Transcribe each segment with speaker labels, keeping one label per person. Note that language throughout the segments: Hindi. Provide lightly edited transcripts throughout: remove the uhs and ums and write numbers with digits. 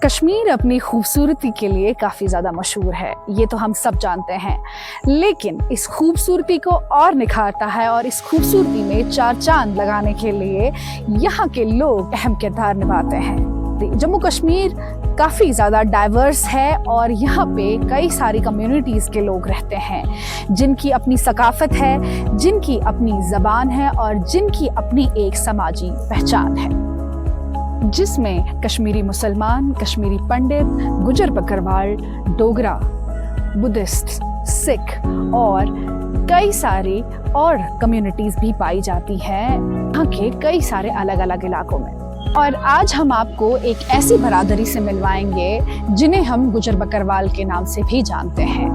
Speaker 1: कश्मीर अपनी खूबसूरती के लिए काफ़ी ज़्यादा मशहूर है, ये तो हम सब जानते हैं। लेकिन इस खूबसूरती को और निखारता है और इस खूबसूरती में चार चांद लगाने के लिए यहाँ के लोग अहम किरदार निभाते हैं। जम्मू कश्मीर काफ़ी ज़्यादा डाइवर्स है और यहाँ पे कई सारी कम्युनिटीज़ के लोग रहते हैं जिनकी अपनी सकाफ़त है, जिनकी अपनी ज़बान है और जिनकी अपनी एक समाजी पहचान है, जिसमें कश्मीरी मुसलमान, कश्मीरी पंडित, गुजर बकरवाल, डोगरा, बुद्धिस्ट, सिख और कई सारी और कम्युनिटीज़ भी पाई जाती हैं यहाँ के कई सारे अलग अलग इलाकों में। और आज हम आपको एक ऐसी बरादरी से मिलवाएंगे जिन्हें हम गुजर बकरवाल के नाम से भी जानते हैं।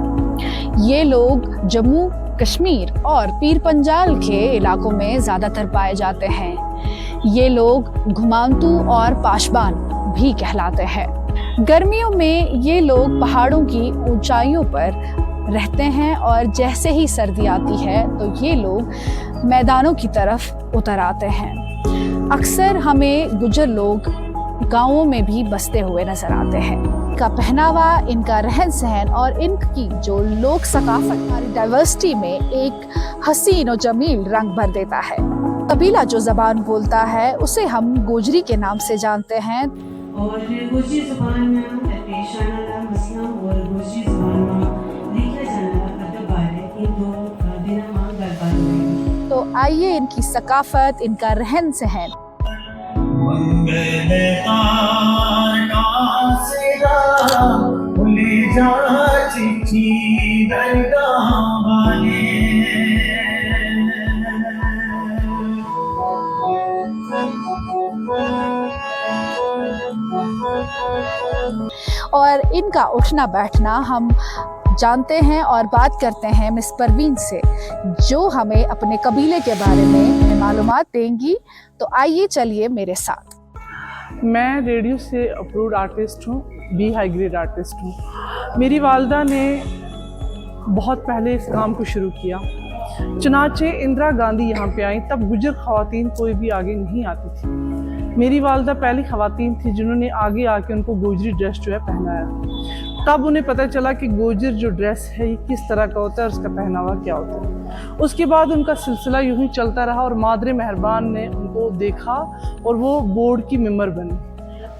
Speaker 1: ये लोग जम्मू कश्मीर और पीर पंजाल के इलाकों में ज़्यादातर पाए जाते हैं। ये लोग घुमांतू और पाशबान भी कहलाते हैं। गर्मियों में ये लोग पहाड़ों की ऊंचाइयों पर रहते हैं और जैसे ही सर्दी आती है तो ये लोग मैदानों की तरफ उतर आते हैं। अक्सर हमें गुजर लोग गांवों में भी बसते हुए नजर आते हैं। इनका पहनावा, इनका रहन सहन और इनकी जो लोक सकाफत हमारी डाइवर्सिटी में एक हसीन और जमील रंग भर देता है। कबीला जो ज़बान बोलता है उसे हम गोजरी के नाम से जानते हैं।
Speaker 2: और गोजरी ज़बान में पेश आने वाला मसला और गोजरी ज़बान में लिखा जाने वाला अदब बारे इन दो दिनों में गलबात हुई।
Speaker 1: तो आइए इनकी सकाफत, इनका रहन सहन और इनका उठना बैठना हम जानते हैं और बात करते हैं मिस परवीन से, जो हमें अपने कबीले के बारे में मालूमात देंगी। तो आइए चलिए मेरे साथ।
Speaker 3: मैं रेडियो से अप्रूव्ड आर्टिस्ट हूँ, बी हाई ग्रेड आर्टिस्ट हूँ। मेरी वालदा ने बहुत पहले इस काम को शुरू किया। चुनाचे इंदिरा गांधी यहाँ पे आई तब गुजर ख़वातीन कोई भी आगे नहीं आती थी। मेरी वालदा पहली ख़वातीन थी जिन्होंने आगे आके उनको गोजरी ड्रेस जो है पहनाया। तब उन्हें पता चला कि गोजर जो ड्रेस है ये किस तरह का होता है और उसका पहनावा क्या होता है। उसके बाद उनका सिलसिला यूं ही चलता रहा और मादरे मेहरबान ने उनको देखा और वो बोर्ड की मेंबर बनी।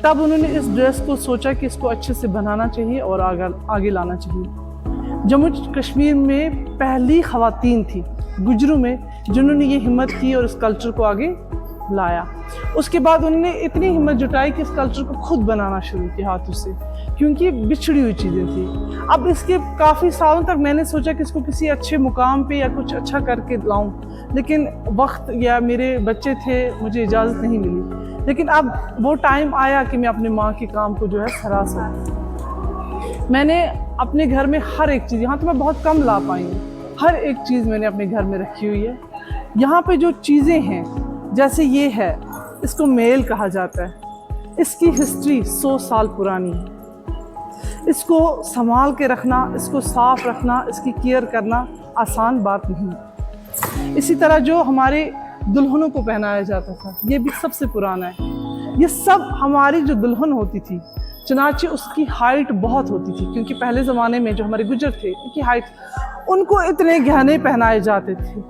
Speaker 3: तब उन्होंने इस ड्रेस को सोचा कि इसको अच्छे से बनाना चाहिए और आगे लाना चाहिए। जम्मू कश्मीर में पहली ख़वातीन थी गुजरों में जिन्होंने ये हिम्मत की और इस कल्चर को आगे लाया। उसके बाद उन्होंने इतनी हिम्मत जुटाई कि इस कल्चर को खुद बनाना शुरू किया हाथों से, क्योंकि बिछड़ी हुई चीज़ें थी। अब इसके काफ़ी सालों तक मैंने सोचा कि इसको किसी अच्छे मुकाम पे या कुछ अच्छा करके लाऊं, लेकिन वक्त या मेरे बच्चे थे, मुझे इजाज़त नहीं मिली। लेकिन अब वो टाइम आया कि मैं अपने माँ के काम को जो है सराह सकूं। मैंने अपने घर में हर एक चीज़, यहाँ तो मैं बहुत कम ला पाई हूँ, हर एक चीज़ मैंने अपने घर में रखी हुई है। यहाँ पे जो चीज़ें हैं, जैसे ये है, इसको मेल कहा जाता है। इसकी हिस्ट्री 100 साल पुरानी है। इसको संभाल के रखना, इसको साफ रखना, इसकी केयर करना आसान बात नहीं है। इसी तरह जो हमारे दुल्हनों को पहनाया जाता था, ये भी सबसे पुराना है। ये सब हमारी जो दुल्हन होती थी, चनाचे उसकी हाइट बहुत होती थी, क्योंकि पहले ज़माने में जो हमारे गुजर थे उनकी हाइट, उनको इतने गहने पहनाए जाते थे,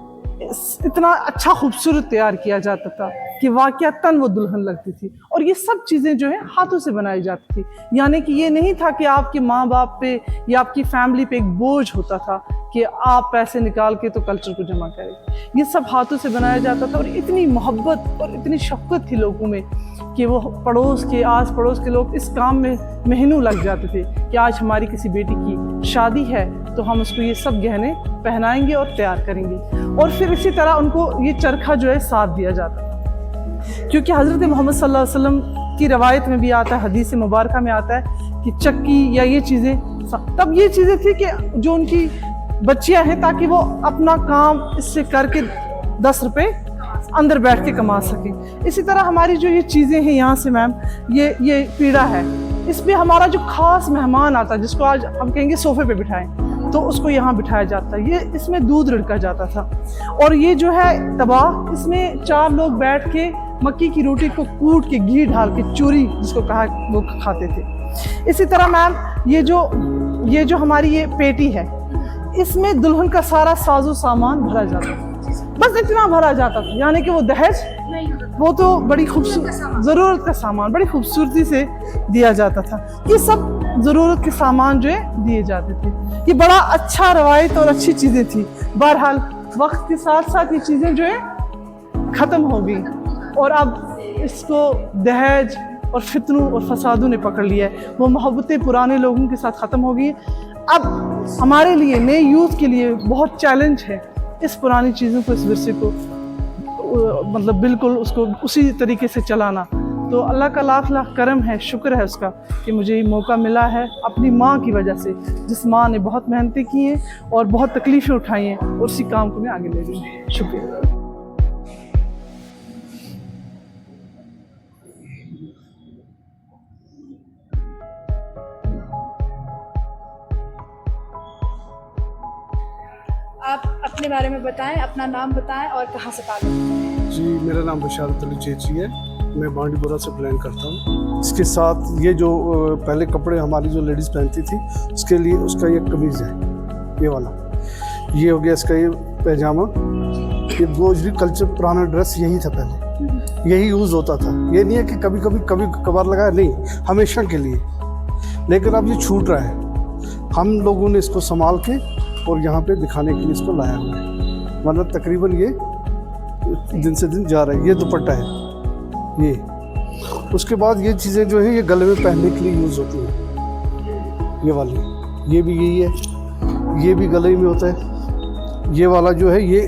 Speaker 3: इतना अच्छा खूबसूरत तैयार किया जाता था कि वाक़यातन वो दुल्हन लगती थी। और ये सब चीज़ें जो है हाथों से बनाई जाती थी, यानी कि ये नहीं था कि आपके माँ बाप पे या आपकी फैमिली पे एक बोझ होता था कि आप पैसे निकाल के तो कल्चर को जमा करें। ये सब हाथों से बनाया जाता था और इतनी मोहब्बत और इतनी शफ़क़त थी लोगों में कि वो पड़ोस के, आस पड़ोस के लोग इस काम में महीनों लग जाते थे कि आज हमारी किसी बेटी की शादी है तो हम उसको ये सब गहने पहनाएंगे और तैयार करेंगे। और फिर इसी तरह उनको ये चरखा जो है साथ दिया जाता था, क्योंकि हज़रत मोहम्मद सल्लल्लाहु अलैहि वसल्लम की रवायत में भी आता है, हदीस मुबारका में आता है कि चक्की या ये चीज़ें, तब ये चीज़ें थी कि जो उनकी बच्चियां हैं ताकि वो अपना काम इससे करके 10 रुपये अंदर बैठ के कमा सकें। इसी तरह हमारी जो ये चीज़ें हैं यहाँ से मैम, ये पीड़ा है, इसमें हमारा जो खास मेहमान आता है जिसको आज हम कहेंगे सोफे पे बिठाएं, तो उसको यहाँ बिठाया जाता है। ये इसमें दूध रिड़का जाता था और ये जो है तबाह, इसमें 4 लोग बैठ के मक्की की रोटी को कूट के घी डाल के चूरी जिसको कहा वो खाते थे। इसी तरह मैम ये जो हमारी ये पेटी है, इसमें दुल्हन का सारा साजो सामान भरा जाता था, बस इतना भरा जाता था, यानी कि वो दहेज वो तो बड़ी खूबसूरत ज़रूरत का सामान बड़ी खूबसूरती से दिया जाता था। ये सब ज़रूरत के सामान जो है दिए जाते थे। ये बड़ा अच्छा रवायत और अच्छी चीज़ें थी। बहरहाल वक्त के साथ साथ ये चीज़ें जो है ख़त्म हो गई और अब इसको दहेज और फितनों और फसादों ने पकड़ लिया है। वो मोहब्बतें पुराने लोगों के साथ ख़त्म हो गई। अब हमारे लिए, नए यूथ के लिए बहुत चैलेंज है इस पुरानी चीज़ों को, इस विरसे को मतलब बिल्कुल उसको उसी तरीके से चलाना। तो अल्लाह का लाख लाख करम है, शुक्र है उसका कि मुझे ये मौका मिला है अपनी माँ की वजह से, जिस माँ ने बहुत मेहनतें की हैं और बहुत तकलीफ़ें उठाई हैं, और उसी काम को मैं आगे ले रही हूँ। शुक्रिया।
Speaker 1: आप अपने बारे में बताएं, अपना नाम बताएं और कहाँ से ताल्लुक़ है?
Speaker 4: जी, मेरा नाम बशारत अली चेची है, मैं बांडीपुरा से बिलोंग करता हूँ। इसके साथ ये जो पहले कपड़े हमारी जो लेडीज़ पहनती थी, उसके लिए उसका ये कमीज़ है, ये वाला, ये हो गया इसका ये पैजामा। ये गोजरी कल्चर पुराना ड्रेस यही था पहले, यही यूज़ होता था। ये नहीं है कि कभी कभार लगाया, नहीं, हमेशा के लिए। लेकिन अब ये छूट रहा है, हम लोगों ने इसको संभाल के और यहाँ पे दिखाने के लिए इसको लाया हुआ है, वरना तकरीबन ये दिन से दिन जा रहा है। ये दुपट्टा है ये। उसके बाद ये चीज़ें जो है ये गले में पहनने के लिए यूज़ होती हैं। ये वाली, ये भी यही है, ये भी गले में होता है। ये वाला जो है ये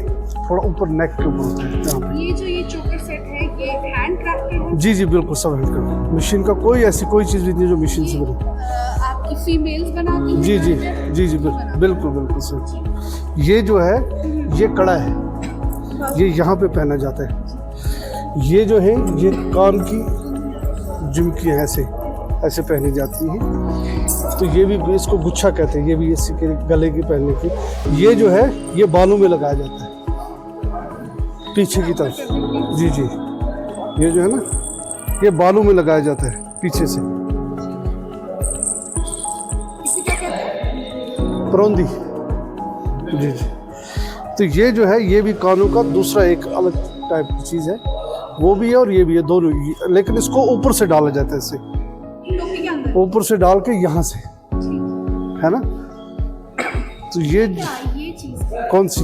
Speaker 4: थोड़ा ऊपर नेक के ऊपर होता है यहाँ पे।
Speaker 1: ये जो ये चोकर सेट है ये हैंड क्राफ्टेड है?
Speaker 4: जी जी बिल्कुल, सब हैंड क्राफ्ट। मशीन का कोई ऐसी कोई चीज़ भी नहीं जो मशीन से बने।
Speaker 1: आपकी फीमेल्स बनाती हैं?
Speaker 4: जी जी जी जी बिल्कुल सर। ये जो है ये कड़ा है, ये यहाँ पे पहना जाता है। ये जो है ये कान की झुमकी है, ऐसे पहनी जाती है। तो ये भी इसको गुच्छा कहते हैं, ये भी इसी के गले के पहनने की। ये जो है ये बालों में लगाया जाता है पीछे की तरफ। जी जी, ये जो है ना ये बालों में लगाया जाता है पीछे से। परौंदी। जी जी। तो ये जो है ये भी कानों का दूसरा एक अलग टाइप की चीज़ है, वो भी है और ये भी है, दोनों। लेकिन इसको ऊपर से डाला जाता है, इससे ऊपर से डाल के यहाँ से, है ना। तो ये
Speaker 1: चीज़
Speaker 4: कौन सी,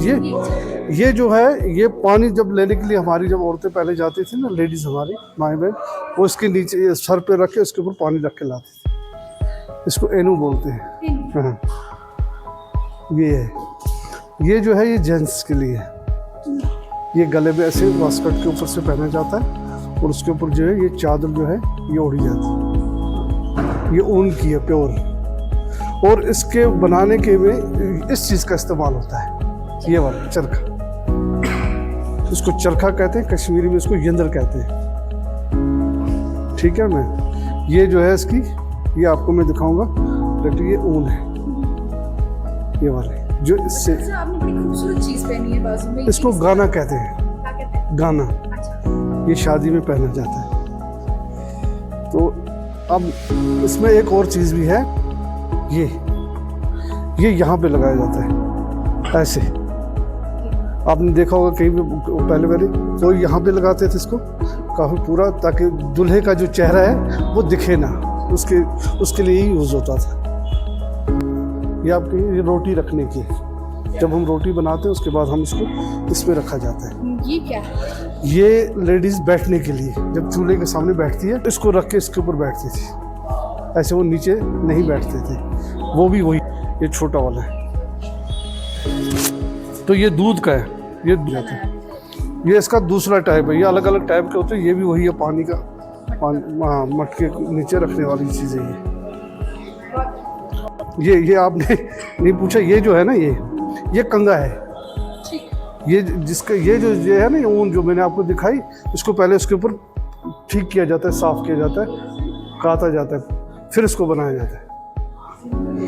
Speaker 4: ये जो है ये पानी जब लेने के लिए हमारी जब औरतें पहले जाती थी ना, लेडीज़ हमारी माँ बहन, वो इसके नीचे सर पे रख के उसके ऊपर पानी रख के लाती थी। इसको एनू बोलते हैं। हाँ, ये है, ये जो है ये जेंट्स के लिए है। ये गले में ऐसे वास्कट के ऊपर से पहना जाता है और उसके ऊपर जो है ये चादर जो है ये ओढ़ी जाती है। ये ऊन की है, प्योर। और इसके बनाने के में इस चीज़ का इस्तेमाल होता है, ये वाला चरखा। इसको चरखा कहते हैं, कश्मीरी में इसको यंत्र कहते हैं। ठीक है। मैं ये जो है इसकी, ये आपको मैं दिखाऊंगा, लेकिन ये ऊन है, ये वाले जो इससे।
Speaker 1: आपने बड़ी खूबसूरत चीज़ पहनी है बाजू में।
Speaker 4: इसको गाना कहते हैं,
Speaker 1: क्या कहते हैं?
Speaker 4: गाना।
Speaker 1: अच्छा।
Speaker 4: ये शादी में पहना जाता है। तो अब इसमें एक और चीज़ भी है, ये यहाँ पे लगाया जाता है ऐसे। आपने देखा होगा कहीं भी पहले तो यहाँ पे लगाते थे इसको काफ़ी पूरा, ताकि दूल्हे का जो चेहरा है वो दिखे ना, उसके लिए ही यूज़ होता था। ये आपकी ये रोटी रखने की, जब हम रोटी बनाते हैं उसके बाद हम इसको इसमें रखा जाता है।
Speaker 1: ये क्या है?
Speaker 4: ये लेडीज़ बैठने के लिए, जब चूल्हे के सामने बैठती है इसको रख के इसके ऊपर बैठती थी, ऐसे वो नीचे नहीं बैठते थे। वो भी वही, ये छोटा वाला है। तो ये दूध का है, ये जाता है। ये इसका दूसरा टाइप है, ये अलग अलग टाइप के होते हैं। ये भी वही है, पानी का, हाँ, मटके नीचे रखने वाली चीज़ है ये आपने नहीं पूछा। ये जो है ना ये कंगा है। ये जिसका ये जो है ना ऊन जो मैंने आपको दिखाई, इसको पहले उसके ऊपर ठीक किया जाता है, साफ़ किया जाता है, काटा जाता है, फिर इसको बनाया जाता है।